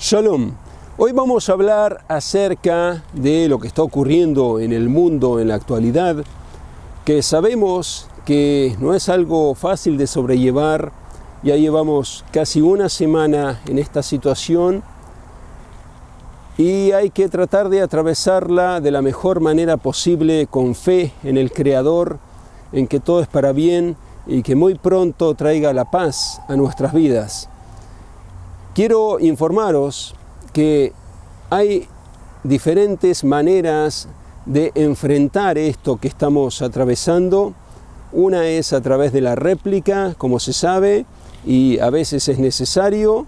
Shalom. Hoy vamos a hablar acerca de lo que está ocurriendo en el mundo en la actualidad, que sabemos que no es algo fácil de sobrellevar. Ya llevamos casi una semana en esta situación y hay que tratar de atravesarla de la mejor manera posible, con fe en el Creador, en que todo es para bien y que muy pronto traiga la paz a nuestras vidas. Quiero informaros que hay diferentes maneras de enfrentar esto que estamos atravesando. Una es a través de la réplica, como se sabe, y a veces es necesario,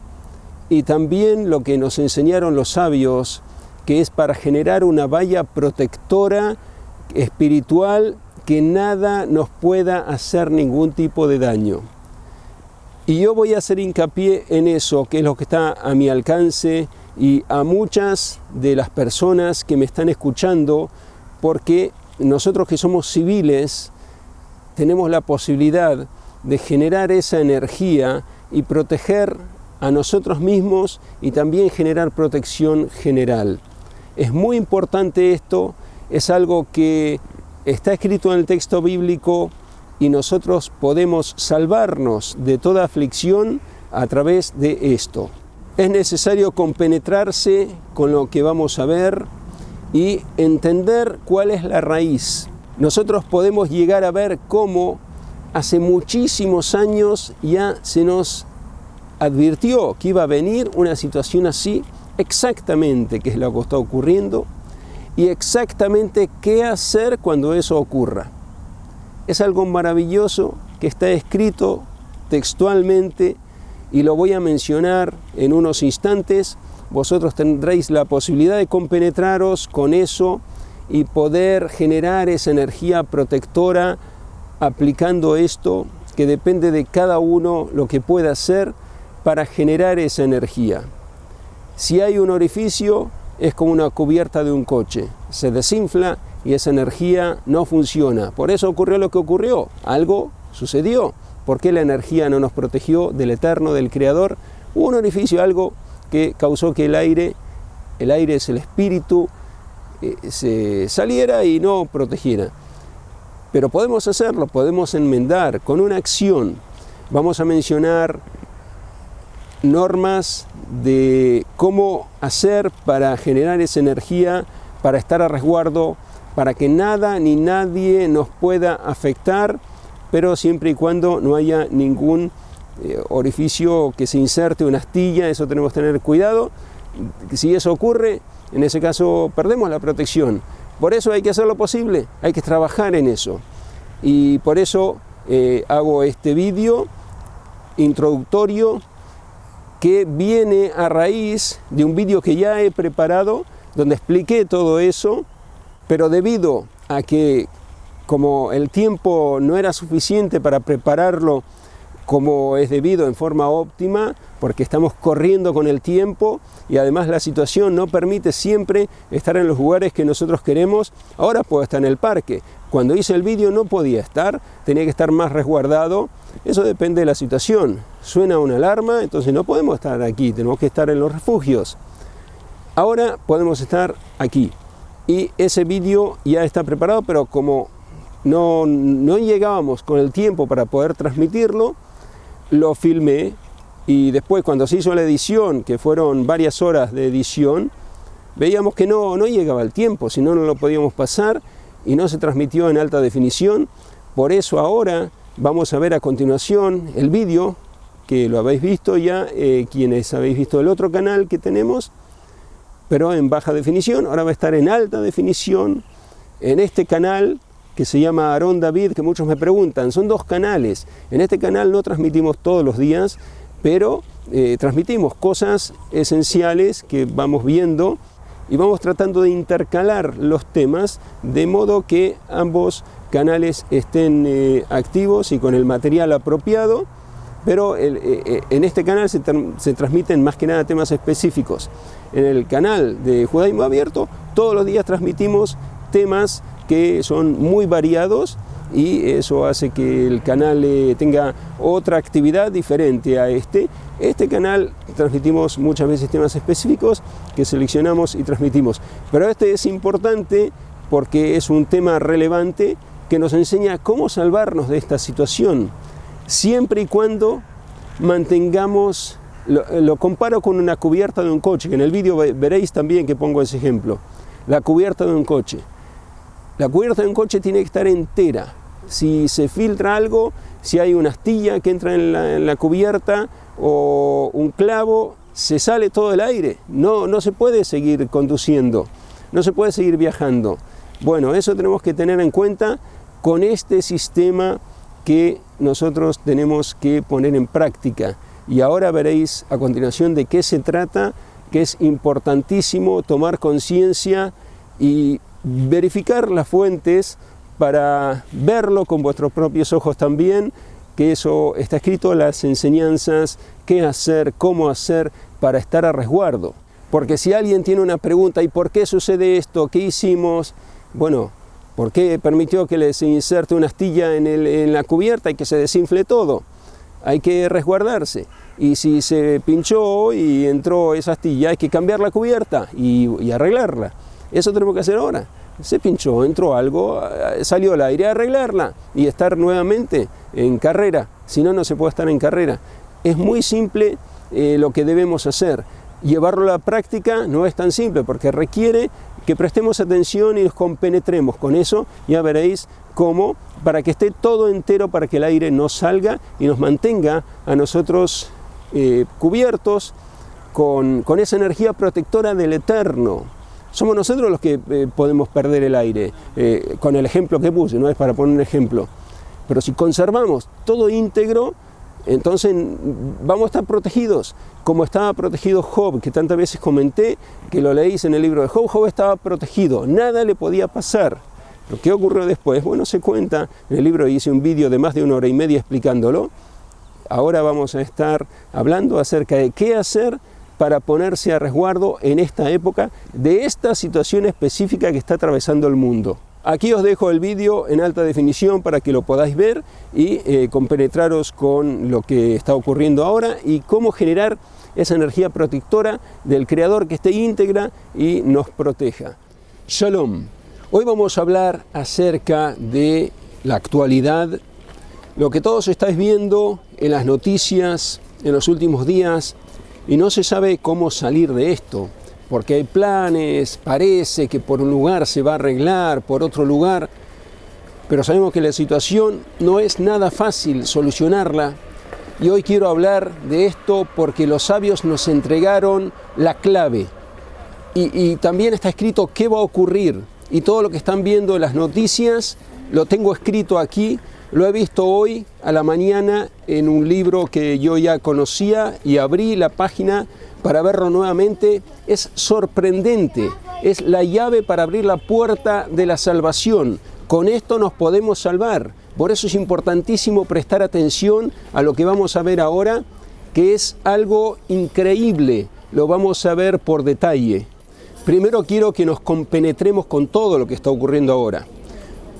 y también lo que nos enseñaron los sabios, que es para generar una valla protectora espiritual, que nada nos pueda hacer ningún tipo de daño. Y yo voy a hacer hincapié en eso, que es lo que está a mi alcance y a muchas de las personas que me están escuchando, porque nosotros que somos civiles tenemos la posibilidad de generar esa energía y proteger a nosotros mismos y también generar protección general. Es muy importante esto, es algo que está escrito en el texto bíblico y nosotros podemos salvarnos de toda aflicción a través de esto. Es necesario compenetrarse con lo que vamos a ver y entender cuál es la raíz. Nosotros podemos llegar a ver cómo hace muchísimos años ya se nos advirtió que iba a venir una situación así, exactamente qué es lo que está ocurriendo y exactamente qué hacer cuando eso ocurra. Es algo maravilloso que está escrito textualmente y lo voy a mencionar en unos instantes. Vosotros tendréis la posibilidad de compenetraros con eso y poder generar esa energía protectora aplicando esto, que depende de cada uno lo que pueda hacer para generar esa energía. Si hay un orificio, es como una cubierta de un coche, se desinfla y esa energía no funciona. Por eso ocurrió lo que ocurrió, algo sucedió. ¿Por qué la energía no nos protegió del Eterno, del Creador? Hubo un orificio, algo que causó que el aire es el espíritu, se saliera y no protegiera. Pero podemos hacerlo, podemos enmendar con una acción. Vamos a mencionar normas de cómo hacer para generar esa energía, para estar a resguardo, para que nada ni nadie nos pueda afectar, pero siempre y cuando no haya ningún orificio que se inserte una astilla. Eso tenemos que tener cuidado. Si eso ocurre, en ese caso perdemos la protección. Por eso hay que hacer lo posible, hay que trabajar en eso. Y por eso hago este vídeo introductorio que viene a raíz de un vídeo que ya he preparado, donde expliqué todo eso, pero debido a que como el tiempo no era suficiente para prepararlo como es debido en forma óptima, porque estamos corriendo con el tiempo y además la situación no permite siempre estar en los lugares que nosotros queremos. Ahora puedo estar en el parque. Cuando hice el vídeo no podía estar, tenía que estar más resguardado. Eso depende de la situación. Suena una alarma, entonces no podemos estar aquí, tenemos que estar en los refugios. Ahora podemos estar aquí. Y ese vídeo ya está preparado, pero como no llegábamos con el tiempo para poder transmitirlo, lo filmé y después cuando se hizo la edición, que fueron varias horas de edición, veíamos que no llegaba el tiempo, si no, no lo podíamos pasar y no se transmitió en alta definición. Por eso ahora vamos a ver a continuación el vídeo, que lo habéis visto ya, quienes habéis visto el otro canal que tenemos, pero en baja definición. Ahora va a estar en alta definición en este canal que se llama Aarón David, que muchos me preguntan. Son dos canales. En este canal no transmitimos todos los días, pero transmitimos cosas esenciales que vamos viendo y vamos tratando de intercalar los temas de modo que ambos canales estén activos y con el material apropiado. Pero en este canal se transmiten más que nada temas específicos. En el canal de Judaísmo Abierto todos los días transmitimos temas que son muy variados y eso hace que el canal tenga otra actividad diferente a este. Este canal transmitimos muchas veces temas específicos que seleccionamos y transmitimos, pero este es importante porque es un tema relevante que nos enseña cómo salvarnos de esta situación, siempre y cuando mantengamos, lo comparo con una cubierta de un coche, que en el vídeo veréis también que pongo ese ejemplo, la cubierta de un coche. La cubierta de un coche tiene que estar entera. Si se filtra algo, si hay una astilla que entra en la cubierta o un clavo, se sale todo el aire. No se puede seguir conduciendo, no se puede seguir viajando. Bueno, eso tenemos que tener en cuenta con este sistema que nosotros tenemos que poner en práctica. Y ahora veréis a continuación de qué se trata, que es importantísimo tomar conciencia y verificar las fuentes para verlo con vuestros propios ojos también, que eso está escrito en las enseñanzas, qué hacer, cómo hacer para estar a resguardo. Porque si alguien tiene una pregunta, ¿y por qué sucede esto? ¿Qué hicimos? Bueno, ¿por qué permitió que les inserte una astilla en la cubierta y que se desinfle todo? Hay que resguardarse. Y si se pinchó y entró esa astilla, hay que cambiar la cubierta y arreglarla. Eso tenemos que hacer ahora. Se pinchó, entró algo, salió al aire, arreglarla y estar nuevamente en carrera. Si no, no se puede estar en carrera. Es muy simple lo que debemos hacer. Llevarlo a la práctica no es tan simple porque requiere que prestemos atención y nos compenetremos con eso. Ya veréis cómo, para que esté todo entero, para que el aire no salga y nos mantenga a nosotros cubiertos con esa energía protectora del Eterno. Somos nosotros los que podemos perder el aire, con el ejemplo que puse, no es para poner un ejemplo. Pero si conservamos todo íntegro, entonces vamos a estar protegidos, como estaba protegido Job, que tantas veces comenté, que lo leéis en el libro de Job. Job estaba protegido, nada le podía pasar. Lo que ocurrió después, bueno, se cuenta, en el libro hice un vídeo de más de 1 hora y media explicándolo. Ahora vamos a estar hablando acerca de qué hacer para ponerse a resguardo en esta época de esta situación específica que está atravesando el mundo. Aquí os dejo el vídeo en alta definición para que lo podáis ver y compenetraros con lo que está ocurriendo ahora y cómo generar esa energía protectora del Creador que esté íntegra y nos proteja. Shalom. Hoy vamos a hablar acerca de la actualidad, lo que todos estáis viendo en las noticias en los últimos días, y no se sabe cómo salir de esto, porque hay planes, parece que por un lugar se va a arreglar, por otro lugar, pero sabemos que la situación no es nada fácil solucionarla, y hoy quiero hablar de esto porque los sabios nos entregaron la clave, y también está escrito qué va a ocurrir, y todo lo que están viendo en las noticias lo tengo escrito aquí. Lo he visto hoy a la mañana en un libro que yo ya conocía y abrí la página para verlo nuevamente. Es sorprendente, es la llave para abrir la puerta de la salvación. Con esto nos podemos salvar. Por eso es importantísimo prestar atención a lo que vamos a ver ahora, que es algo increíble. Lo vamos a ver por detalle. Primero quiero que nos compenetremos con todo lo que está ocurriendo ahora.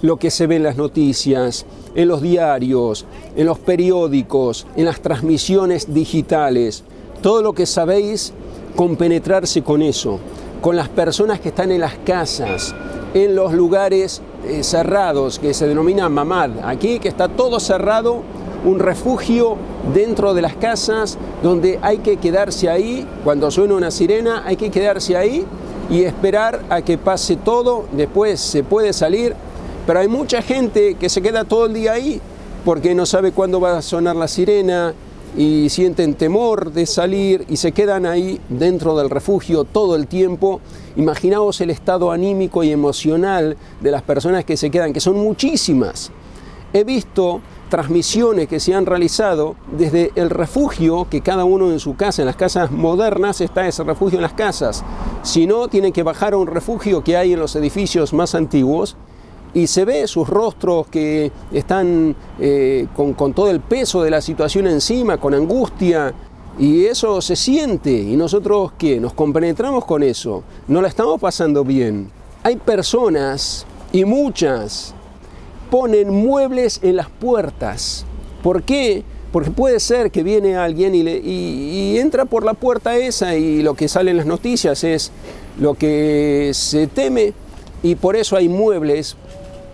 Lo que se ve en las noticias, en los diarios, en los periódicos, en las transmisiones digitales. Todo lo que sabéis, compenetrarse con eso, con las personas que están en las casas, en los lugares cerrados que se denominan mamad. Aquí que está todo cerrado, un refugio dentro de las casas donde hay que quedarse ahí. Cuando suena una sirena hay que quedarse ahí y esperar a que pase todo. Después se puede salir. Pero hay mucha gente que se queda todo el día ahí porque no sabe cuándo va a sonar la sirena y sienten temor de salir y se quedan ahí dentro del refugio todo el tiempo. Imaginaos el estado anímico y emocional de las personas que se quedan, que son muchísimas. He visto transmisiones que se han realizado desde el refugio, que cada uno en su casa, en las casas modernas está ese refugio en las casas. Si no, tienen que bajar a un refugio que hay en los edificios más antiguos, y se ve sus rostros que están con todo el peso de la situación encima, con angustia, y eso se siente. ¿Y nosotros qué? Nos compenetramos con eso, no la estamos pasando bien. Hay personas, y muchas, ponen muebles en las puertas. ¿Por qué? Porque puede ser que viene alguien y entra por la puerta esa y lo que sale en las noticias es lo que se teme, y por eso hay muebles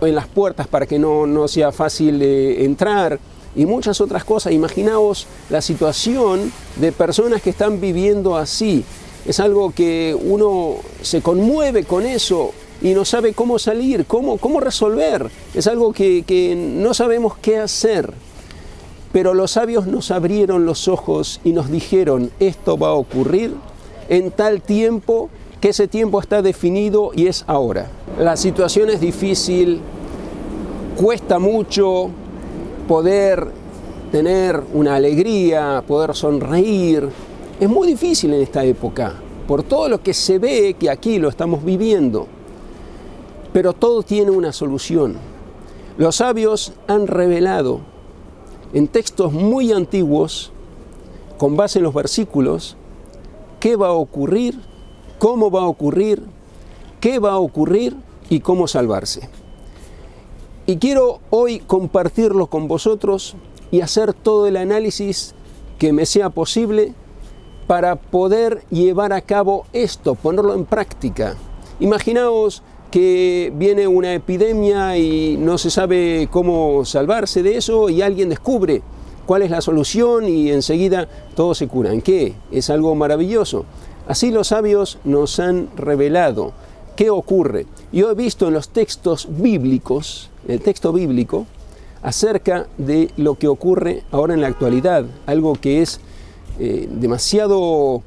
en las puertas para que no sea fácil entrar y muchas otras cosas. Imaginaos la situación de personas que están viviendo así. Es algo que uno se conmueve con eso y no sabe cómo salir, cómo resolver. Es algo que no sabemos qué hacer. Pero los sabios nos abrieron los ojos y nos dijeron, esto va a ocurrir en tal tiempo, que ese tiempo está definido y es ahora. La situación es difícil, cuesta mucho poder tener una alegría, poder sonreír. Es muy difícil en esta época, por todo lo que se ve que aquí lo estamos viviendo. Pero todo tiene una solución. Los sabios han revelado en textos muy antiguos, con base en los versículos, qué va a ocurrir, cómo va a ocurrir, qué va a ocurrir y cómo salvarse. Y quiero hoy compartirlo con vosotros y hacer todo el análisis que me sea posible para poder llevar a cabo esto, ponerlo en práctica. Imaginaos que viene una epidemia y no se sabe cómo salvarse de eso y alguien descubre cuál es la solución y enseguida todos se curan. ¿Qué? Es algo maravilloso. Así los sabios nos han revelado qué ocurre. Yo he visto en los textos bíblicos, el texto bíblico, acerca de lo que ocurre ahora en la actualidad, algo que es demasiado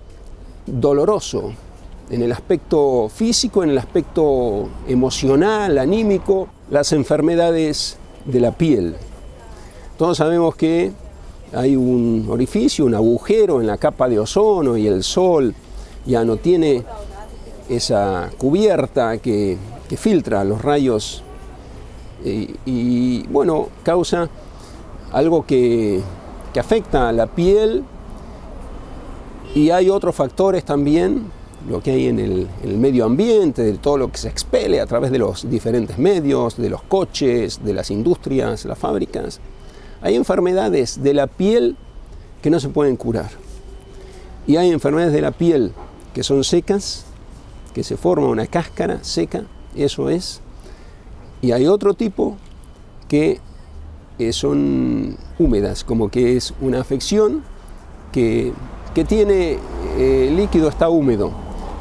doloroso, en el aspecto físico, en el aspecto emocional, anímico, las enfermedades de la piel. Todos sabemos que hay un orificio, un agujero en la capa de ozono y el sol ya no tiene esa cubierta que filtra los rayos y bueno, causa algo que afecta a la piel, y hay otros factores también, lo que hay en el medio ambiente, de todo lo que se expele a través de los diferentes medios, de los coches, de las industrias, las fábricas. Hay enfermedades de la piel que no se pueden curar. Y hay enfermedades de la piel que son secas, que se forma una cáscara seca, eso es. Y hay otro tipo que son húmedas, como que es una afección que tiene el líquido está húmedo.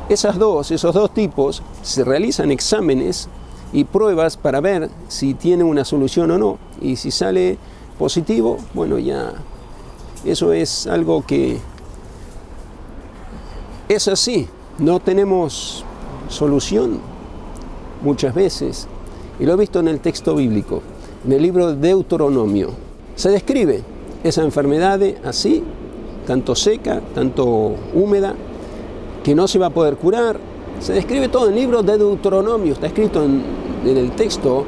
Esos dos tipos se realizan exámenes y pruebas para ver si tiene una solución o no. Y si sale positivo, bueno, ya eso es algo que es así. No tenemos solución muchas veces. Y lo he visto en el texto bíblico, en el libro de Deuteronomio. Se describe esa enfermedad así, tanto seca, tanto húmeda, que no se va a poder curar. Se describe todo en el libro de Deuteronomio, está escrito en el texto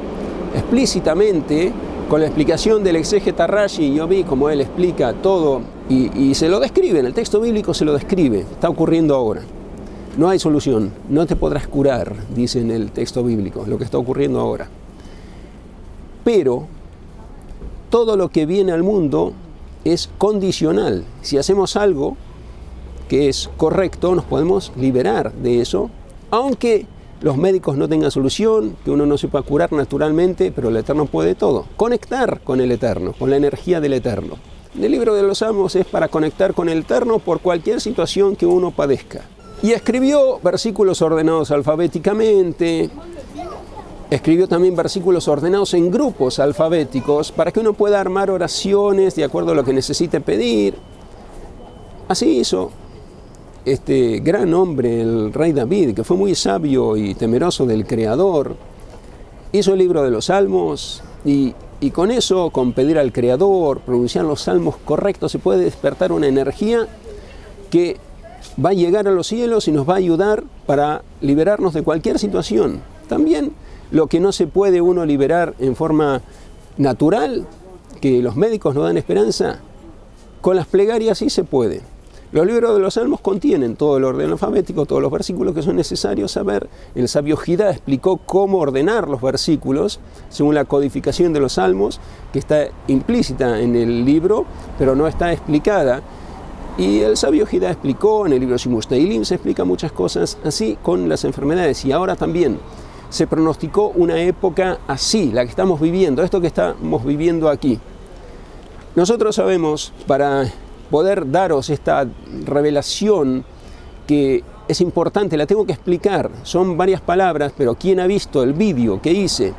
explícitamente, con la explicación del exégeta Rashi. Yo vi cómo él explica todo y se lo describe, en el texto bíblico se lo describe, está ocurriendo ahora. No hay solución, no te podrás curar, dice en el texto bíblico, lo que está ocurriendo ahora. Pero todo lo que viene al mundo es condicional. Si hacemos algo que es correcto, nos podemos liberar de eso, aunque los médicos no tengan solución, que uno no se pueda curar naturalmente, pero el Eterno puede todo. Conectar con el Eterno, con la energía del Eterno. El libro de los Salmos es para conectar con el Eterno por cualquier situación que uno padezca. Y escribió versículos ordenados alfabéticamente, escribió también versículos ordenados en grupos alfabéticos para que uno pueda armar oraciones de acuerdo a lo que necesite pedir. Así hizo este gran hombre, el rey David, que fue muy sabio y temeroso del Creador. Hizo el libro de los Salmos y con eso, con pedir al Creador, pronunciar los salmos correctos, se puede despertar una energía que va a llegar a los cielos y nos va a ayudar para liberarnos de cualquier situación. También lo que no se puede uno liberar en forma natural, que los médicos nos dan esperanza, con las plegarias sí se puede. Los libros de los Salmos contienen todo el orden alfabético, todos los versículos que son necesarios saber. El sabio Jidá explicó cómo ordenar los versículos según la codificación de los Salmos, que está implícita en el libro, pero no está explicada. Y el sabio Jidá explicó, en el libro Shimush Teilim se explica muchas cosas así con las enfermedades. Y ahora también se pronosticó una época así, la que estamos viviendo, esto que estamos viviendo aquí. Nosotros sabemos, para poder daros esta revelación que es importante, la tengo que explicar, son varias palabras, pero quien ha visto el vídeo que hice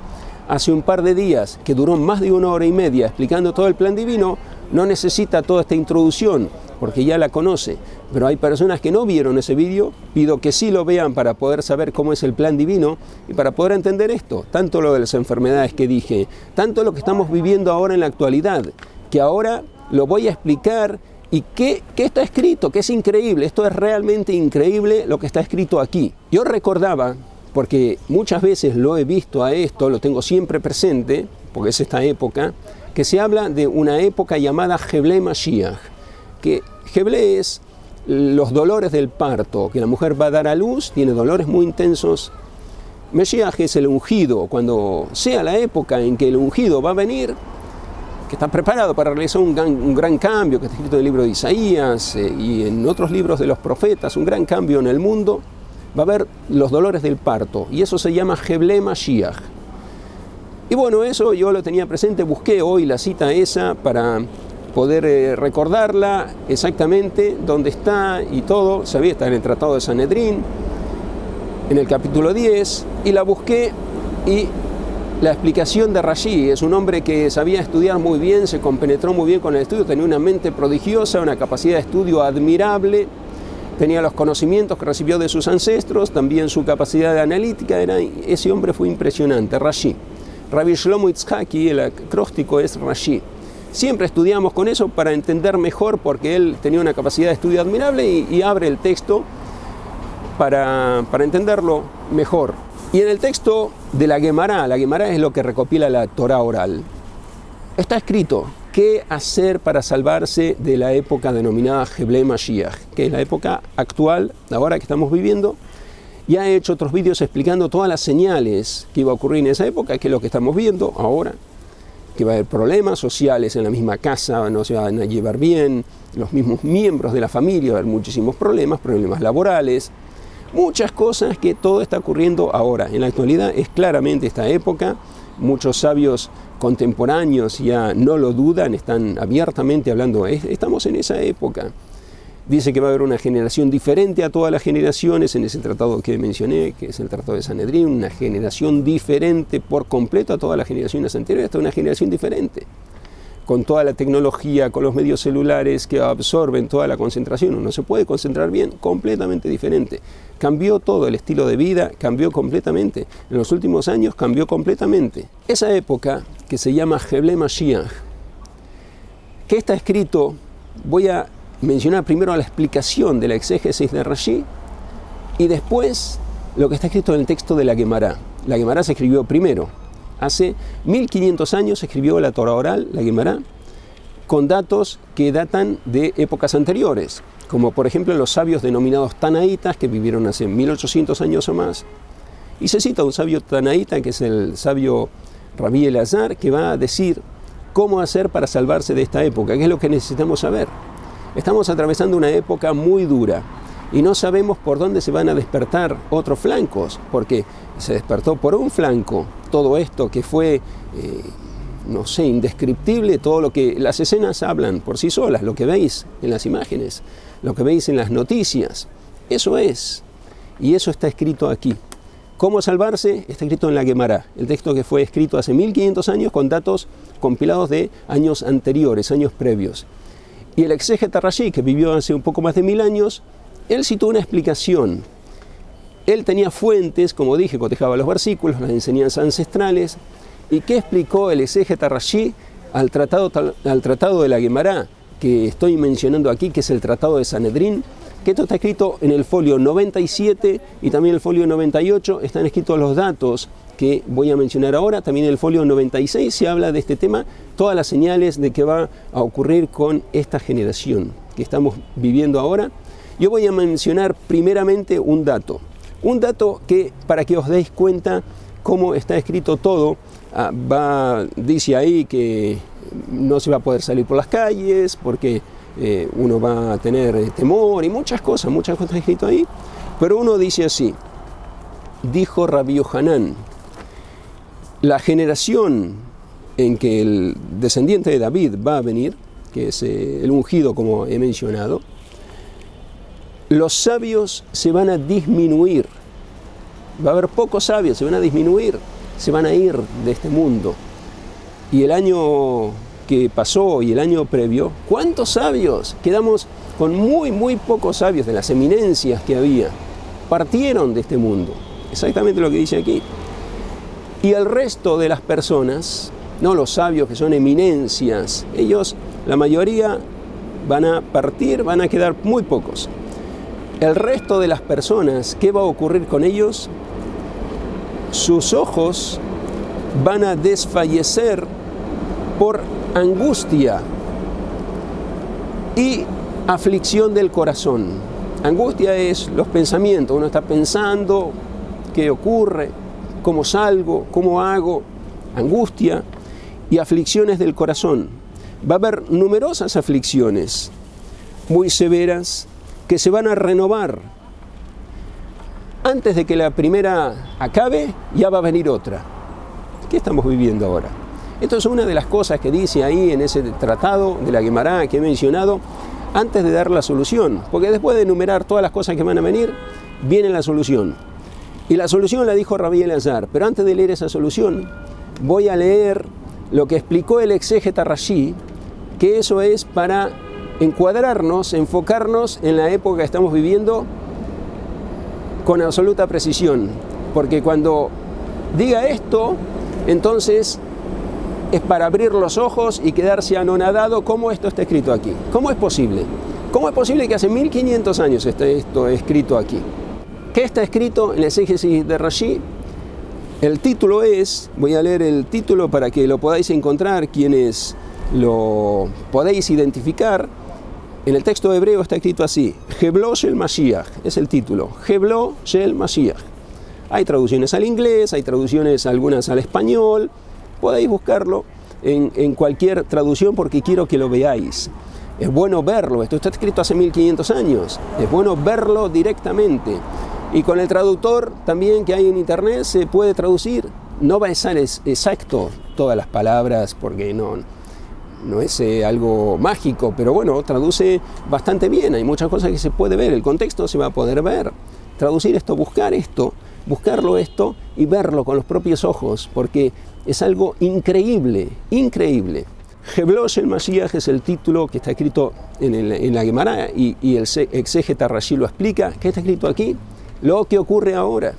hace un par de días, que duró más de 1 hora y media explicando todo el plan divino, no necesita toda esta introducción, porque ya la conoce. Pero hay personas que no vieron ese vídeo, pido que sí lo vean para poder saber cómo es el plan divino y para poder entender esto, tanto lo de las enfermedades que dije, tanto lo que estamos viviendo ahora en la actualidad, que ahora lo voy a explicar. ¿Y qué está escrito? Que es increíble, esto es realmente increíble lo que está escrito aquí. Yo recordaba, porque muchas veces lo he visto a esto, lo tengo siempre presente, porque es esta época, que se habla de una época llamada Heble Mashiach, que Heble es los dolores del parto, que la mujer va a dar a luz, tiene dolores muy intensos. Mashiach es el ungido, cuando sea la época en que el ungido va a venir, que está preparado para realizar un gran cambio, que está escrito en el libro de Isaías y en otros libros de los profetas, un gran cambio en el mundo, va a haber los dolores del parto, y eso se llama Heble Mashiach. Y bueno, eso yo lo tenía presente, busqué hoy la cita esa para poder recordarla exactamente dónde está y todo. Sabía, está en el Tratado de Sanedrín, en el capítulo 10, y la busqué, y la explicación de Rashi, es un hombre que sabía estudiar muy bien, se compenetró muy bien con el estudio, tenía una mente prodigiosa, una capacidad de estudio admirable, tenía los conocimientos que recibió de sus ancestros, también su capacidad de analítica, ese hombre fue impresionante, Rashi. Rabbi Shlomo Yitzhaki, el acróstico es Rashi. Siempre estudiamos con eso para entender mejor, porque él tenía una capacidad de estudio admirable y abre el texto para entenderlo mejor. Y en el texto de la Gemara es lo que recopila la Torah oral, está escrito qué hacer para salvarse de la época denominada Heble Mashiach, que es la época actual, ahora que estamos viviendo. Ya he hecho otros vídeos explicando todas las señales que iba a ocurrir en esa época, que es lo que estamos viendo ahora, que va a haber problemas sociales en la misma casa, no se van a llevar bien, los mismos miembros de la familia, va a haber muchísimos problemas laborales, muchas cosas, que todo está ocurriendo ahora. En la actualidad es claramente esta época. Muchos sabios contemporáneos ya no lo dudan, están abiertamente hablando. Estamos en esa época. Dice que va a haber una generación diferente a todas las generaciones en ese tratado que mencioné, que es el Tratado de Sanedrín, una generación diferente por completo a todas las generaciones anteriores, hasta una generación diferente, con toda la tecnología, con los medios celulares que absorben toda la concentración. Uno se puede concentrar bien, completamente diferente. Cambió todo, el estilo de vida cambió completamente. En los últimos años cambió completamente. Esa época, que se llama Heble Mashiach, que está escrito, voy a mencionar primero la explicación de la exégesis de Rashi y después lo que está escrito en el texto de la Gemara. La Gemara se escribió primero. Hace 1500 años se escribió la Torah oral, la Gemara, con datos que datan de épocas anteriores, como por ejemplo los sabios denominados Tanaítas, que vivieron hace 1800 años o más. Y se cita un sabio Tanaíta, que es el sabio Rabbi Elazar, que va a decir cómo hacer para salvarse de esta época, que es lo que necesitamos saber. Estamos atravesando una época muy dura y no sabemos por dónde se van a despertar otros flancos, porque se despertó por un flanco todo esto que fue, indescriptible, todo lo que las escenas hablan por sí solas, lo que veis en las imágenes, lo que veis en las noticias, eso es, y eso está escrito aquí. ¿Cómo salvarse? Está escrito en la Gemara, el texto que fue escrito hace 1500 años con datos compilados de años anteriores, años previos. Y el exégeta Rashi, que vivió hace un poco más de 1000 años, él citó una explicación. Él tenía fuentes, como dije, cotejaba los versículos, las enseñanzas ancestrales. ¿Y qué explicó el exégeta Rashi al tratado de la Gemara, que estoy mencionando aquí, que es el Tratado de Sanedrín? Que esto está escrito en el folio 97 y también el folio 98, están escritos los datos que voy a mencionar ahora. También en el folio 96 se habla de este tema, todas las señales de que va a ocurrir con esta generación, que estamos viviendo ahora, yo voy a mencionar primeramente un dato que, para que os deis cuenta cómo está escrito todo, dice ahí que no se va a poder salir por las calles porque uno va a tener temor y muchas cosas escrito ahí, pero uno dice así: dijo Rabbi Yohanan, la generación en que el descendiente de David va a venir, que es el ungido como he mencionado, los sabios se van a disminuir, va a haber pocos sabios, se van a disminuir, se van a ir de este mundo. Y el año que pasó y el año previo, ¿cuántos sabios? Quedamos con muy pocos sabios de las eminencias que había, partieron de este mundo, exactamente lo que dice aquí. Y el resto de las personas, no los sabios que son eminencias, ellos, la mayoría van a partir, van a quedar muy pocos. El resto de las personas, ¿qué va a ocurrir con ellos? Sus ojos van a desfallecer por angustia y aflicción del corazón. Angustia es los pensamientos, uno está pensando qué ocurre, cómo salgo, cómo hago, angustia y aflicciones del corazón. Va a haber numerosas aflicciones muy severas que se van a renovar. Antes de que la primera acabe, ya va a venir otra. ¿Qué estamos viviendo ahora? Esto es una de las cosas que dice ahí en ese tratado de la Guemará que he mencionado, antes de dar la solución. Porque después de enumerar todas las cosas que van a venir, viene la solución. Y la solución la dijo Rabbi Elazar. Pero antes de leer esa solución, voy a leer lo que explicó el exégeta Rashi, que eso es para encuadrarnos, enfocarnos en la época que estamos viviendo con absoluta precisión. Porque cuando diga esto, entonces es para abrir los ojos y quedarse anonadado cómo esto está escrito aquí. ¿Cómo es posible? ¿Cómo es posible que hace 1500 años esté esto escrito aquí? ¿Qué está escrito en la exégesis de Rashi? El título es, voy a leer el título para que lo podáis encontrar, quienes lo podéis identificar. En el texto hebreo está escrito así: Heblo Shel Mashiach, es el título, Heblo Shel Mashiach. Hay traducciones al inglés, hay traducciones algunas al español, podéis buscarlo en cualquier traducción porque quiero que lo veáis. Es bueno verlo, esto está escrito hace 1500 años, es bueno verlo directamente. Y con el traductor también que hay en internet se puede traducir. No va a ser exacto todas las palabras porque no es algo mágico, pero bueno, traduce bastante bien. Hay muchas cosas que se puede ver, el contexto se va a poder ver. Traducir esto, buscarlo esto y verlo con los propios ojos, porque es algo increíble, increíble. Heblo Shel Mashiach es el título que está escrito en la Guemará y el exégeta Rashi lo explica. ¿Qué está escrito aquí? Lo que ocurre ahora.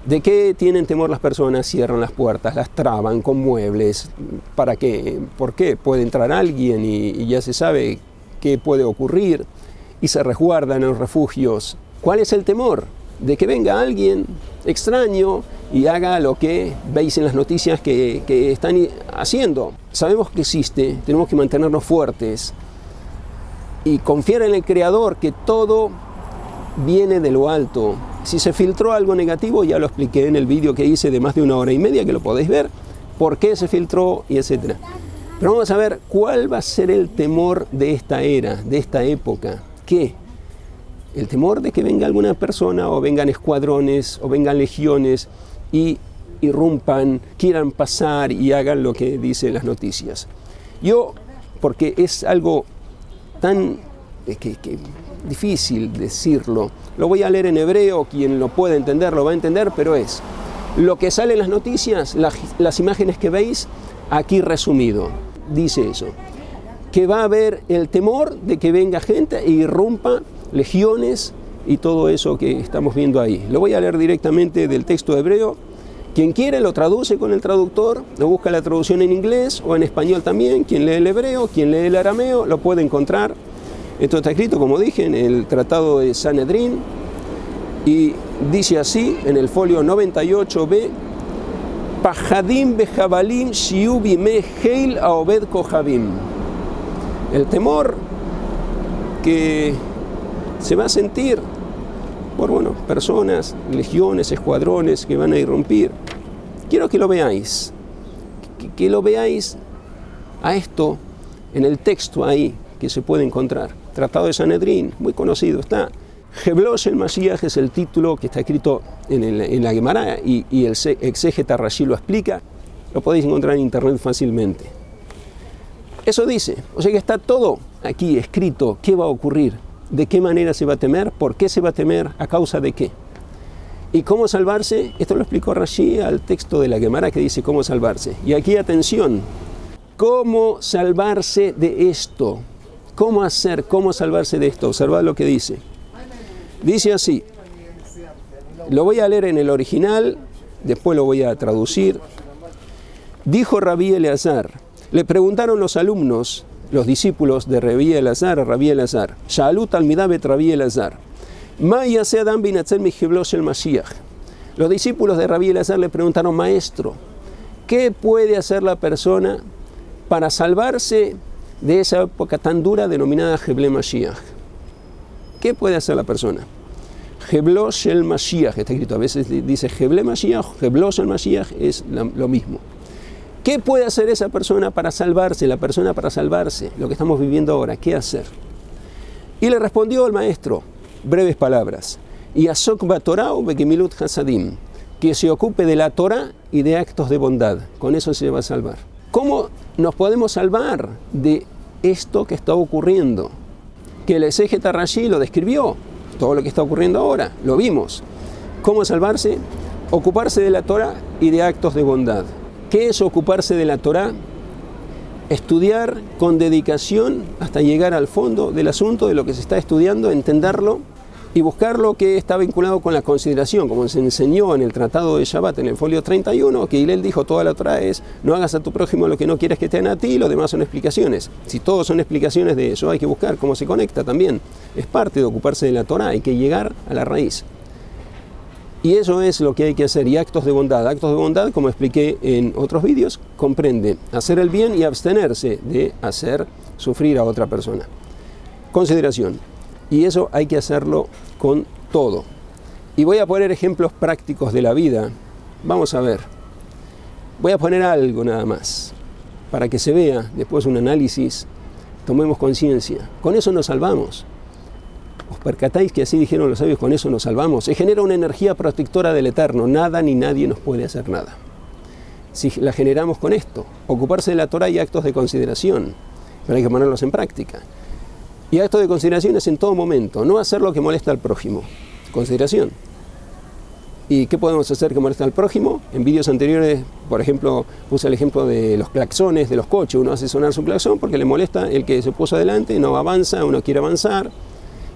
¿De qué tienen temor las personas? Cierran las puertas, las traban con muebles. ¿Para qué? ¿Por qué? Puede entrar alguien y ya se sabe qué puede ocurrir y se resguardan en los refugios. ¿Cuál es el temor? De que venga alguien extraño y haga lo que veis en las noticias que están haciendo. Sabemos que existe, tenemos que mantenernos fuertes y confiar en el Creador, que todo viene de lo alto. Si se filtró algo negativo, ya lo expliqué en el vídeo que hice de más de 1 hora y media, que lo podéis ver, por qué se filtró y etcétera. Pero vamos a ver cuál va a ser el temor de esta era, de esta época. ¿Qué? El temor de que venga alguna persona o vengan escuadrones o vengan legiones y irrumpan, quieran pasar y hagan lo que dicen las noticias. Yo, porque es algo tan difícil decirlo, lo voy a leer en hebreo, quien lo pueda entender lo va a entender, pero es lo que sale en las noticias, las imágenes que veis, aquí resumido. Dice eso, que va a haber el temor de que venga gente e irrumpa legiones y todo eso que estamos viendo ahí. Lo voy a leer directamente del texto hebreo. Quien quiere lo traduce con el traductor, lo busca la traducción en inglés o en español también. Quien lee el hebreo, quien lee el arameo, lo puede encontrar. Esto está escrito, como dije, en el Tratado de Sanedrín y dice así en el folio 98b: Pajadim bejabalim shiu bime heil aobed kohabim. El temor que se va a sentir por, personas, legiones, escuadrones que van a irrumpir. Quiero que lo veáis, que lo veáis a esto en el texto ahí que se puede encontrar. Tratado de Sanedrín, muy conocido está. Heblosh el Mashiach es el título que está escrito en la Gemara y el exégeta Rashi lo explica. Lo podéis encontrar en internet fácilmente. Eso dice, o sea que está todo aquí escrito, qué va a ocurrir, de qué manera se va a temer, por qué se va a temer, a causa de qué. Y cómo salvarse, esto lo explicó Rashi al texto de la Gemara que dice cómo salvarse. Y aquí atención, cómo salvarse de esto, cómo hacer, cómo salvarse de esto, observad lo que dice. Dice así, lo voy a leer en el original, después lo voy a traducir. Dijo Rabí Eleazar, le preguntaron los alumnos, los discípulos de Rabí Eleazar a Rabí Eleazar, Sha'alu talmidá bet Rabí Eleazar, ma yaseh adam binatzel mi heblosh el Mashiach. Los discípulos de Rabí Eleazar le preguntaron, maestro, ¿qué puede hacer la persona para salvarse de esa época tan dura denominada Heble Mashiach? ¿Qué puede hacer la persona? Heblosh el Mashiach, está escrito, a veces dice Heble Mashiach, Heblosh el Mashiach es lo mismo. ¿Qué puede hacer esa persona para salvarse, la persona para salvarse, lo que estamos viviendo ahora? ¿Qué hacer? Y le respondió el maestro, breves palabras, Yasok ba-Torah u'begemilut hasadim, que se ocupe de la Torah y de actos de bondad, con eso se va a salvar. ¿Cómo nos podemos salvar de esto que está ocurriendo? Que el exégeta Rashi lo describió, todo lo que está ocurriendo ahora, lo vimos. ¿Cómo salvarse? Ocuparse de la Torah y de actos de bondad. ¿Qué es ocuparse de la Torah? Estudiar con dedicación hasta llegar al fondo del asunto, de lo que se está estudiando, entenderlo y buscar lo que está vinculado con la consideración, como se enseñó en el Tratado de Shabbat, en el folio 31, que Hillel dijo, toda la Torah es, no hagas a tu prójimo lo que no quieres que te hagan a ti, y lo demás son explicaciones. Si todos son explicaciones de eso, hay que buscar cómo se conecta también. Es parte de ocuparse de la Torah, hay que llegar a la raíz. Y eso es lo que hay que hacer. Y actos de bondad, como expliqué en otros vídeos, comprende hacer el bien y abstenerse de hacer sufrir a otra persona. Consideración. Y eso hay que hacerlo con todo. Y voy a poner ejemplos prácticos de la vida. Vamos a ver. Voy a poner algo nada más, para que se vea después un análisis, tomemos conciencia. Con eso nos salvamos. ¿Os percatáis que así dijeron los sabios? Con eso nos salvamos. Se genera una energía protectora del Eterno. Nada ni nadie nos puede hacer nada. Si la generamos con esto, ocuparse de la Torah y actos de consideración, pero hay que ponerlos en práctica. Y actos de consideración es en todo momento, no hacer lo que molesta al prójimo. Consideración. ¿Y qué podemos hacer que molesta al prójimo? En vídeos anteriores, por ejemplo, puse el ejemplo de los claxones de los coches. Uno hace sonar su claxón porque le molesta el que se puso adelante, no avanza, uno quiere avanzar.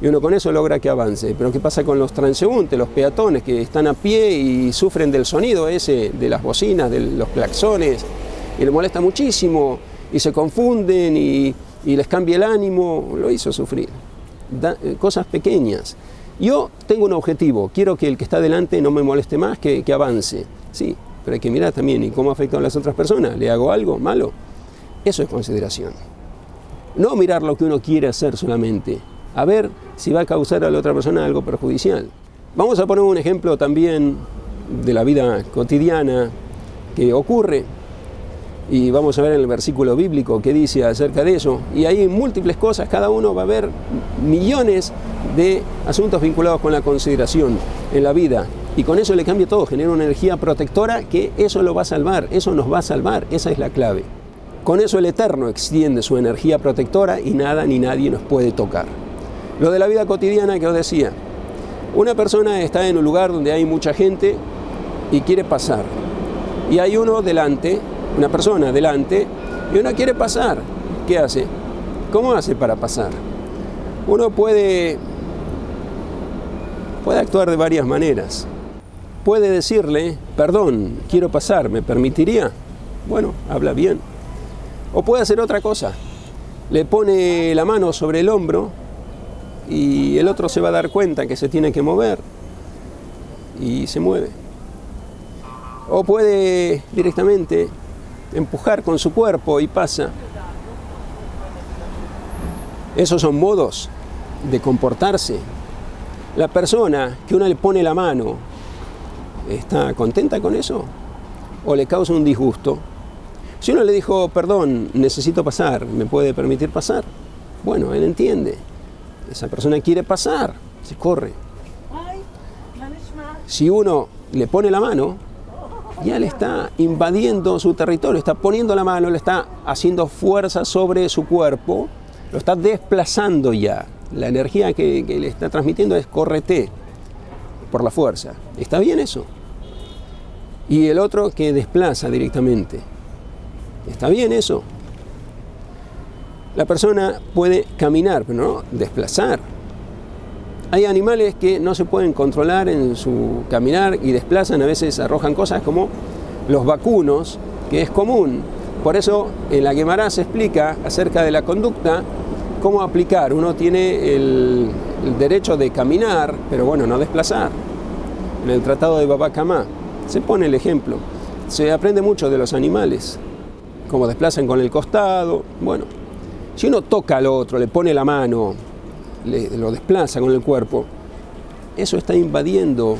Y uno con eso logra que avance. Pero ¿qué pasa con los transeúntes, los peatones que están a pie y sufren del sonido ese, de las bocinas, de los claxones? Y les molesta muchísimo y se confunden y les cambia el ánimo. Lo hizo sufrir. Cosas pequeñas. Yo tengo un objetivo. Quiero que el que está delante no me moleste más, que avance. Sí, pero hay que mirar también. ¿Y cómo afecta a las otras personas? ¿Le hago algo malo? Eso es consideración. No mirar lo que uno quiere hacer solamente. A ver si va a causar a la otra persona algo perjudicial. Vamos a poner un ejemplo también de la vida cotidiana que ocurre y vamos a ver en el versículo bíblico qué dice acerca de eso. Y hay múltiples cosas, cada uno va a ver millones de asuntos vinculados con la consideración en la vida y con eso le cambia todo, genera una energía protectora que eso lo va a salvar, eso nos va a salvar, esa es la clave. Con eso el Eterno extiende su energía protectora y nada ni nadie nos puede tocar. Lo de la vida cotidiana que os decía, una persona está en un lugar donde hay mucha gente y quiere pasar. Y hay uno delante, una persona delante, y uno quiere pasar. ¿Qué hace? ¿Cómo hace para pasar? Uno puede actuar de varias maneras. Puede decirle, perdón, quiero pasar, ¿me permitiría? Bueno, habla bien. O puede hacer otra cosa. Le pone la mano sobre el hombro y el otro se va a dar cuenta que se tiene que mover y se mueve. O puede directamente empujar con su cuerpo y pasa. Esos son modos de comportarse. La persona que uno le pone la mano, ¿está contenta con eso? ¿O le causa un disgusto? Si uno le dijo, perdón, necesito pasar, ¿me puede permitir pasar? Bueno, él entiende. Esa persona quiere pasar, se corre. Si uno le pone la mano, ya le está invadiendo su territorio, está poniendo la mano, le está haciendo fuerza sobre su cuerpo, lo está desplazando ya. La energía que le está transmitiendo es córrete por la fuerza. ¿Está bien eso? Y el otro que desplaza directamente. ¿Está bien eso? La persona puede caminar, pero no desplazar. Hay animales que no se pueden controlar en su caminar y desplazan, a veces arrojan cosas como los vacunos, que es común. Por eso en la Guemará se explica acerca de la conducta, cómo aplicar. Uno tiene el derecho de caminar, pero bueno, no desplazar. En el Tratado de Baba Kamá se pone el ejemplo. Se aprende mucho de los animales, cómo desplazan con el costado. Bueno, si uno toca al otro, le pone la mano, lo desplaza con el cuerpo, eso está invadiendo,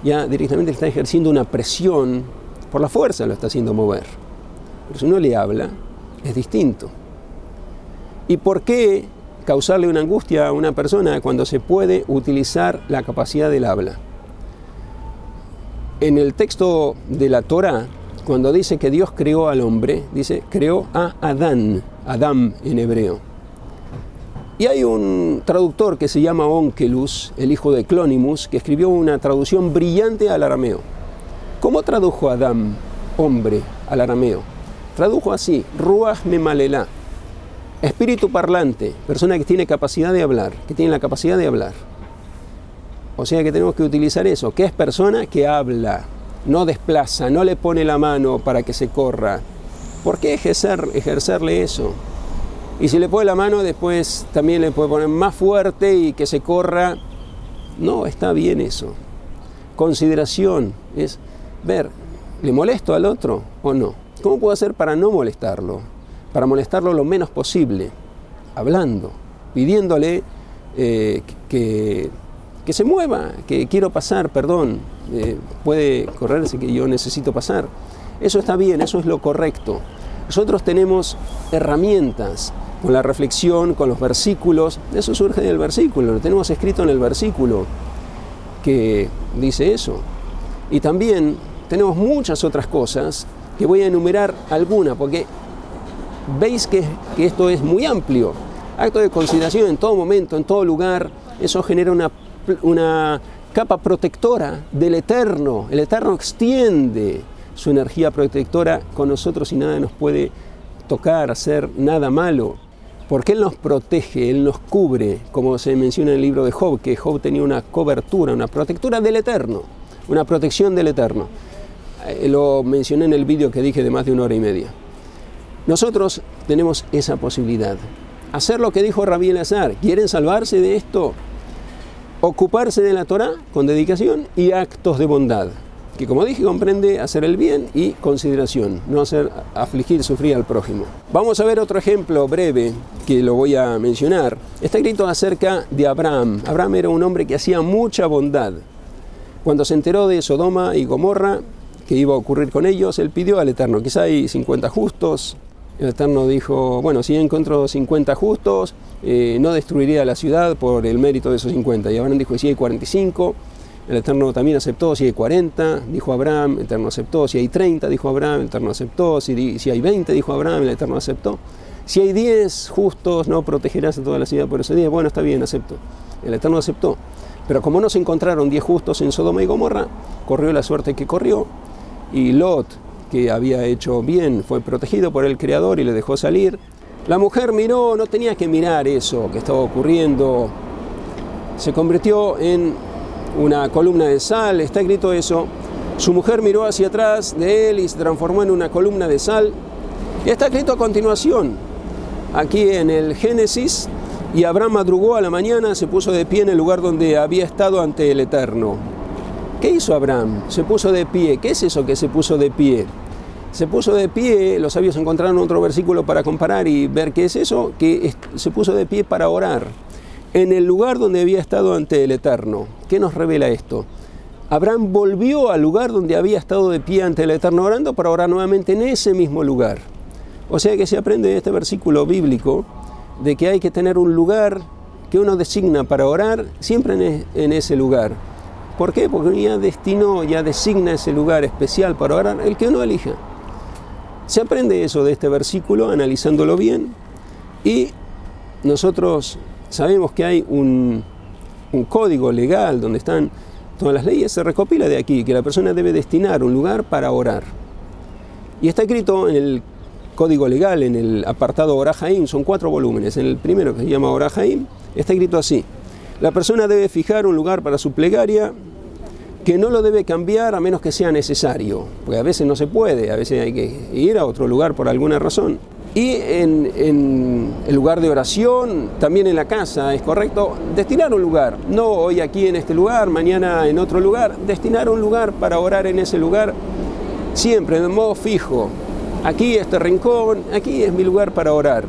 ya directamente está ejerciendo una presión, por la fuerza lo está haciendo mover. Pero si uno le habla, es distinto. ¿Y por qué causarle una angustia a una persona cuando se puede utilizar la capacidad del habla? En el texto de la Torá, cuando dice que Dios creó al hombre, dice, creó a Adán, Adam en hebreo. Y hay un traductor que se llama Onkelos, el hijo de Clónimus, que escribió una traducción brillante al arameo. ¿Cómo tradujo Adam, hombre, al arameo? Tradujo así, Ruach Memalela, espíritu parlante, persona que tiene capacidad de hablar, que tiene la capacidad de hablar. O sea que tenemos que utilizar eso, que es persona que habla, no desplaza, no le pone la mano para que se corra. ¿Por qué ejercerle eso? Y si le pone la mano, después también le puede poner más fuerte y que se corra. No, está bien eso. Consideración es ver, ¿le molesto al otro o no? ¿Cómo puedo hacer para no molestarlo? Para molestarlo lo menos posible. Hablando, pidiéndole que se mueva, que quiero pasar, perdón, puede correrse que yo necesito pasar. Eso está bien, eso es lo correcto. Nosotros tenemos herramientas con la reflexión, con los versículos. Eso surge del versículo, lo tenemos escrito en el versículo que dice eso. Y también tenemos muchas otras cosas que voy a enumerar alguna, porque veis que esto es muy amplio. Acto de consideración en todo momento, en todo lugar, eso genera una capa protectora del Eterno. El Eterno extiende su energía protectora con nosotros y nada nos puede tocar, hacer nada malo. Porque Él nos protege, Él nos cubre, como se menciona en el libro de Job, que Job tenía una cobertura, una protectura del Eterno, una protección del Eterno. Lo mencioné en el vídeo que dije de más de 1 hora y media. Nosotros tenemos esa posibilidad. Hacer lo que dijo Rabí Elazar. ¿Quieren salvarse de esto? Ocuparse de la Torá con dedicación y actos de bondad. Que como dije, comprende hacer el bien y consideración, no hacer afligir, sufrir al prójimo. Vamos a ver otro ejemplo breve que lo voy a mencionar. Está escrito acerca de Abraham. Abraham era un hombre que hacía mucha bondad. Cuando se enteró de Sodoma y Gomorra, que iba a ocurrir con ellos, él pidió al Eterno, quizá hay 50 justos. El Eterno dijo, bueno, si encuentro 50 justos, no destruiría la ciudad por el mérito de esos 50. Y Abraham dijo, si hay 45, el Eterno también aceptó. Si hay 40, dijo Abraham, el Eterno aceptó. Si hay 30, dijo Abraham, el Eterno aceptó. Si hay 20, dijo Abraham, el Eterno aceptó. Si hay 10 justos, no protegerás a toda la ciudad por ese día. Bueno, está bien, acepto. El Eterno aceptó. Pero como no se encontraron 10 justos en Sodoma y Gomorra, corrió la suerte que corrió. Y Lot, que había hecho bien, fue protegido por el Creador y le dejó salir. La mujer miró, no tenía que mirar eso que estaba ocurriendo. Se convirtió en una columna de sal, está escrito eso. Su mujer miró hacia atrás de él y se transformó en una columna de sal. Y está escrito a continuación, aquí en el Génesis, y Abraham madrugó a la mañana, se puso de pie en el lugar donde había estado ante el Eterno. ¿Qué hizo Abraham? Se puso de pie. ¿Qué es eso que se puso de pie? Se puso de pie, los sabios encontraron otro versículo para comparar y ver qué es eso, que se puso de pie para orar. en el lugar donde había estado ante el Eterno. ¿Qué nos revela esto? Abraham volvió al lugar donde había estado de pie ante el Eterno orando para orar nuevamente en ese mismo lugar. O sea que se aprende de este versículo bíblico de que hay que tener un lugar que uno designa para orar siempre en ese lugar. ¿Por qué? Porque uno ya destinó, ya designa ese lugar especial para orar, el que uno elija. Se aprende eso de este versículo analizándolo bien, y nosotros sabemos que hay un código legal donde están todas las leyes, se recopila de aquí, que la persona debe destinar un lugar para orar. Y está escrito en el código legal, en el apartado Orah Haim, son 4 volúmenes. En el primero, que se llama Orah Haim, está escrito así: la persona debe fijar un lugar para su plegaria que no lo debe cambiar a menos que sea necesario, porque a veces no se puede, a veces hay que ir a otro lugar por alguna razón. Y en el lugar de oración, también en la casa, es correcto destinar un lugar, no hoy aquí en este lugar, mañana en otro lugar, destinar un lugar para orar en ese lugar, siempre de modo fijo. Aquí este rincón, aquí es mi lugar para orar.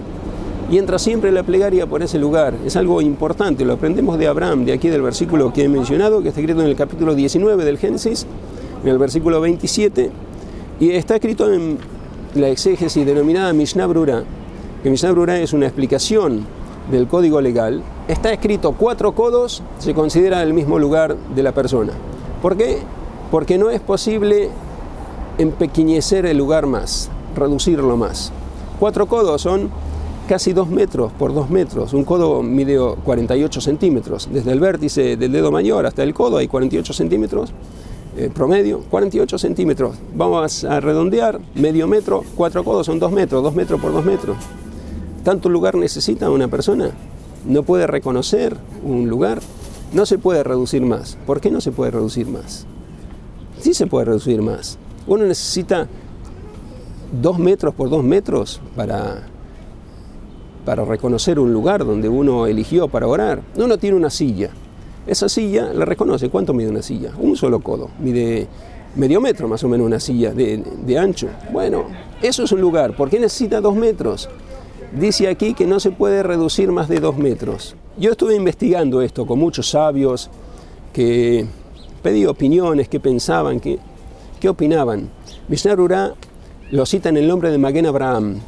Y entra siempre la plegaria por ese lugar. Es algo importante, lo aprendemos de Abraham, de aquí del versículo que he mencionado, que está escrito en el capítulo 19 del Génesis, en el versículo 27, y está escrito en la exégesis denominada Mishnah Brura, que Mishnah Brura es una explicación del código legal. Está escrito 4 codos, se considera el mismo lugar de la persona. ¿Por qué? Porque no es posible empequeñecer el lugar más, reducirlo más. 4 codos son casi 2 metros por 2 metros. Un codo mide 48 centímetros. Desde el vértice del dedo mayor hasta el codo hay 48 centímetros. Promedio, 48 centímetros. Vamos a redondear, medio metro, 4 codos son 2 metros, 2 metros por 2 metros. ¿Tanto lugar necesita una persona? ¿No puede reconocer un lugar? No se puede reducir más. ¿Por qué no se puede reducir más? Sí se puede reducir más. Uno necesita 2 metros por 2 metros para reconocer un lugar donde uno eligió para orar. Uno tiene una silla. Esa silla la reconoce. ¿Cuánto mide una silla? Un solo codo. Mide medio metro más o menos una silla de ancho. Bueno, eso es un lugar. ¿Por qué necesita 2 metros? Dice aquí que no se puede reducir más de 2 metros. Yo estuve investigando esto con muchos sabios que pedí opiniones, qué pensaban, qué opinaban. Mishnah Brura lo cita en el nombre de Maguen Abraham.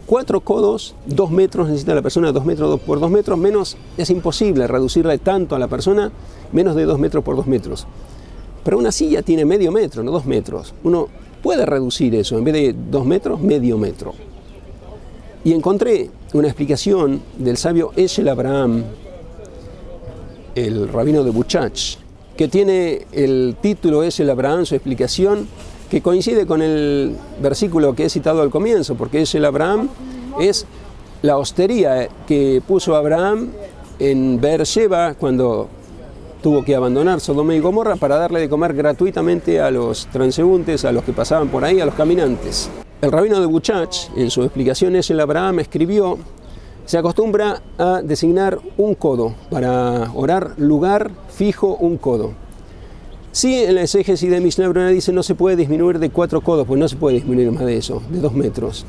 4 codos, 2 metros necesita la persona, 2 metros por 2 metros, menos es imposible reducirle tanto a la persona, menos de 2 metros por 2 metros. Pero una silla tiene medio metro, no 2 metros. Uno puede reducir eso, en vez de 2 metros, medio metro. Y encontré una explicación del sabio Eshel Abraham, el rabino de Buchach, que tiene el título Eshel Abraham, su explicación, que coincide con el versículo que he citado al comienzo, porque Eshel Abraham es la hostería que puso Abraham en Beersheba cuando tuvo que abandonar Sodoma y Gomorra para darle de comer gratuitamente a los transeúntes, a los que pasaban por ahí, a los caminantes. El rabino de Buchach, en su explicación Eshel Abraham, escribió: se acostumbra a designar un codo para orar, lugar fijo, un codo. Sí, en la exégesis de Mishnah Brura dice no se puede disminuir de 4 codos, pues no se puede disminuir más de eso, de 2 metros.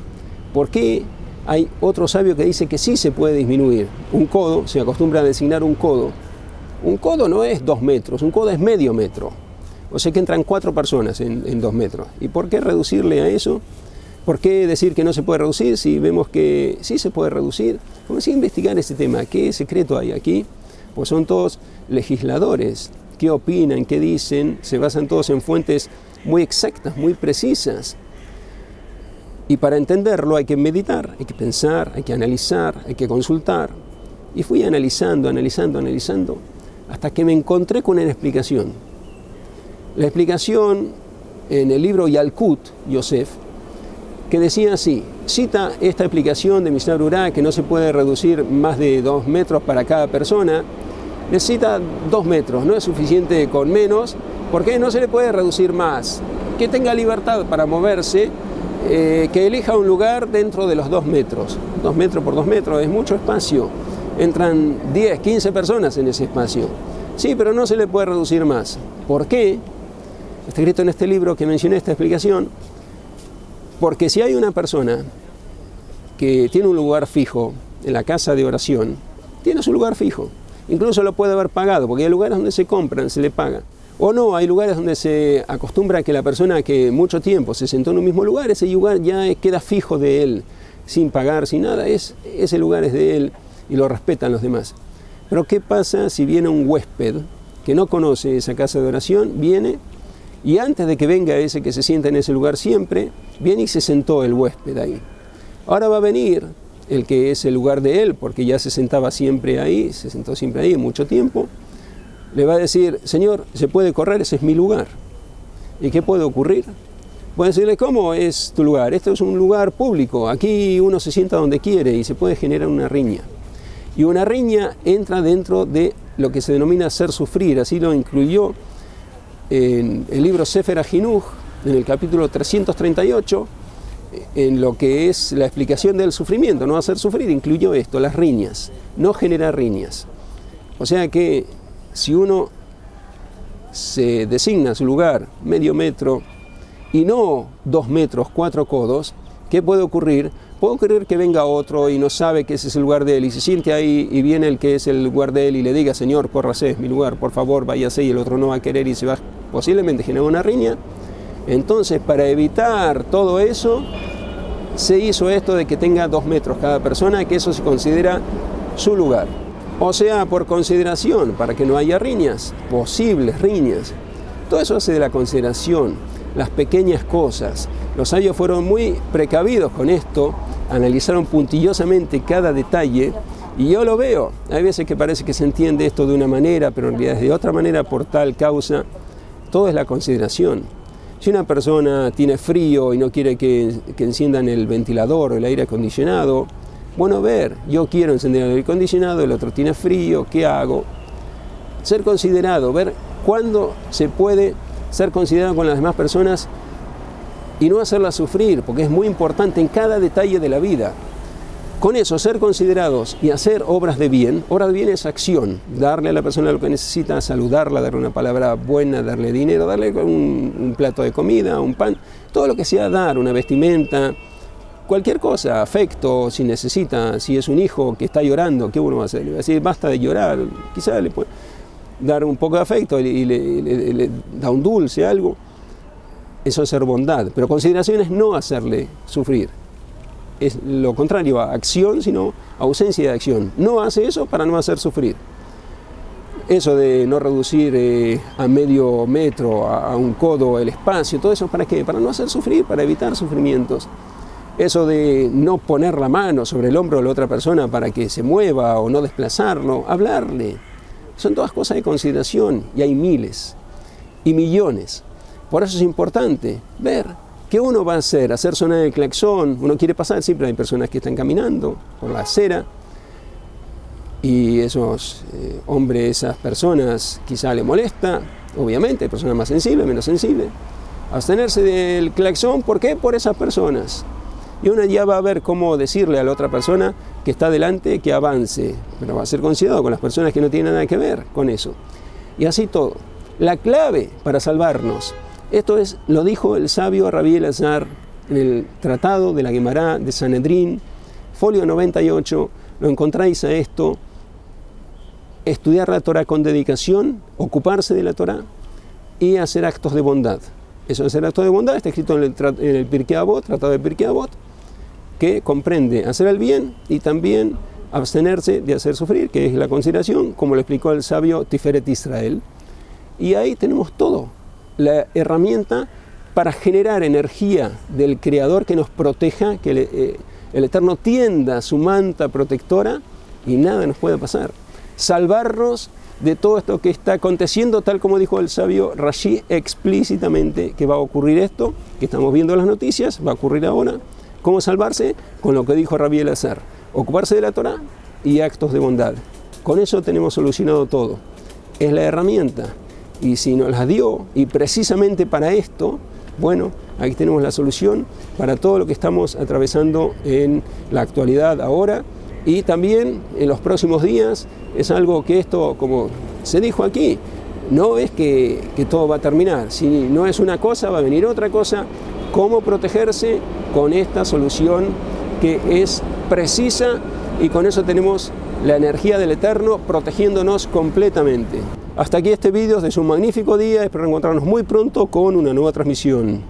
¿Por qué? Hay otro sabio que dice que sí se puede disminuir. Un codo, se acostumbra a designar un codo. Un codo no es 2 metros, un codo es medio metro. O sea que entran 4 personas en 2 metros. ¿Y por qué reducirle a eso? ¿Por qué decir que no se puede reducir si vemos que sí se puede reducir? Vamos a investigar este tema. ¿Qué secreto hay aquí? Pues son todos legisladores. ¿Qué opinan? ¿Qué dicen? Se basan todos en fuentes muy exactas, muy precisas. Y para entenderlo hay que meditar, hay que pensar, hay que analizar, hay que consultar. Y fui analizando, hasta que me encontré con una explicación. La explicación en el libro Yalkut, Yosef, que decía así: cita esta explicación de Mishnah Brura, que no se puede reducir más de 2 metros para cada persona. Necesita 2 metros, no es suficiente con menos, porque no se le puede reducir más. Que tenga libertad para moverse, que elija un lugar dentro de los 2 metros. 2 metros por 2 metros es mucho espacio. Entran 10, 15 personas en ese espacio. Sí, pero no se le puede reducir más. ¿Por qué? Está escrito en este libro que mencioné esta explicación. Porque si hay una persona que tiene un lugar fijo en la casa de oración, tiene su lugar fijo. Incluso lo puede haber pagado, porque hay lugares donde se compran, se le paga. O no, hay lugares donde se acostumbra que la persona que mucho tiempo se sentó en un mismo lugar, ese lugar ya queda fijo de él, sin pagar, sin nada. Ese lugar es de él y lo respetan los demás. Pero ¿qué pasa si viene un huésped que no conoce esa casa de oración, viene y antes de que venga ese que se sienta en ese lugar siempre, viene y se sentó el huésped ahí? Ahora va a venir el que es el lugar de él, porque ya se sentaba siempre ahí, se sentó siempre ahí mucho tiempo, le va a decir: Señor, ¿se puede correr? Ese es mi lugar. ¿Y qué puede ocurrir? Puede decirle: ¿cómo es tu lugar? Esto es un lugar público, aquí uno se sienta donde quiere y se puede generar una riña. Y una riña entra dentro de lo que se denomina hacer sufrir, así lo incluyó en el libro Sefer HaChinuch, en el capítulo 338, en lo que es la explicación del sufrimiento. No hacer sufrir incluyó esto, las riñas, no generar riñas. O sea que si uno se designa su lugar medio metro y no 2 metros, 4 codos, ¿qué puede ocurrir? Puede ocurrir que venga otro y no sabe que ese es el lugar de él y se siente ahí y viene el que es el lugar de él y le diga: Señor, córrase, es mi lugar, por favor, váyase, y el otro no va a querer y se va posiblemente generar una riña. Entonces, para evitar todo eso, se hizo esto de que tenga 2 metros cada persona, que eso se considera su lugar. O sea, por consideración, para que no haya riñas, posibles riñas. Todo eso hace de la consideración, las pequeñas cosas. Los sabios fueron muy precavidos con esto, analizaron puntillosamente cada detalle, y yo lo veo. Hay veces que parece que se entiende esto de una manera, pero en realidad es de otra manera por tal causa. Todo es la consideración. Si una persona tiene frío y no quiere que enciendan el ventilador o el aire acondicionado, bueno, ver, yo quiero encender el aire acondicionado, el otro tiene frío, ¿qué hago? Ser considerado, ver cuándo se puede ser considerado con las demás personas y no hacerlas sufrir, porque es muy importante en cada detalle de la vida. Con eso, ser considerados y hacer obras de bien. Obra de bien es acción, darle a la persona lo que necesita, saludarla, darle una palabra buena, darle dinero, darle un plato de comida, un pan, todo lo que sea dar, una vestimenta, cualquier cosa, afecto, si necesita, si es un hijo que está llorando, ¿qué uno va a hacer? Le va a decir: basta de llorar, quizás le puede dar un poco de afecto y le da un dulce, algo. Eso es ser bondad, pero consideración es no hacerle sufrir. Es lo contrario a acción, sino ausencia de acción. No hace eso para no hacer sufrir. Eso de no reducir a medio metro, a un codo el espacio, todo eso ¿para qué? Para no hacer sufrir, para evitar sufrimientos. Eso de no poner la mano sobre el hombro de la otra persona para que se mueva o no desplazarlo, hablarle. Son todas cosas de consideración y hay miles y millones. Por eso es importante ver qué uno va a hacer sonar el claxon. Uno quiere pasar, siempre hay personas que están caminando por la acera y esos hombres, esas personas quizá le molesta, obviamente, hay personas más sensibles, menos sensibles. Abstenerse del claxon, ¿por qué? Por esas personas. Y uno ya va a ver cómo decirle a la otra persona que está delante que avance, pero va a ser considerado con las personas que no tienen nada que ver con eso. Y así todo. La clave para salvarnos, esto lo dijo el sabio Rabbi Elazar en el tratado de la Guemará de Sanedrín, folio 98, lo encontráis a esto: estudiar la Torah con dedicación, ocuparse de la Torah y hacer actos de bondad. Eso de hacer actos de bondad está escrito en el Pirkei Avot, tratado de Pirkei Avot, que comprende hacer el bien y también abstenerse de hacer sufrir, que es la consideración, como lo explicó el sabio Tiferet Israel. Y ahí tenemos todo, la herramienta para generar energía del Creador que nos proteja, que el Eterno tienda su manta protectora y nada nos puede pasar. Salvarnos de todo esto que está aconteciendo, tal como dijo el sabio Rashi explícitamente, que va a ocurrir esto, que estamos viendo en las noticias, va a ocurrir ahora. ¿Cómo salvarse? Con lo que dijo Rabbi Elazar: ocuparse de la Torah y actos de bondad. Con eso tenemos solucionado todo. Es la herramienta. Y si nos la dio, y precisamente para esto, bueno, aquí tenemos la solución para todo lo que estamos atravesando en la actualidad ahora y también en los próximos días. Es algo que esto, como se dijo aquí, no es que todo va a terminar. Si no es una cosa, va a venir otra cosa. ¿Cómo protegerse? Con esta solución que es precisa, y con eso tenemos la energía del Eterno protegiéndonos completamente. Hasta aquí este video, es un magnífico día, espero encontrarnos muy pronto con una nueva transmisión.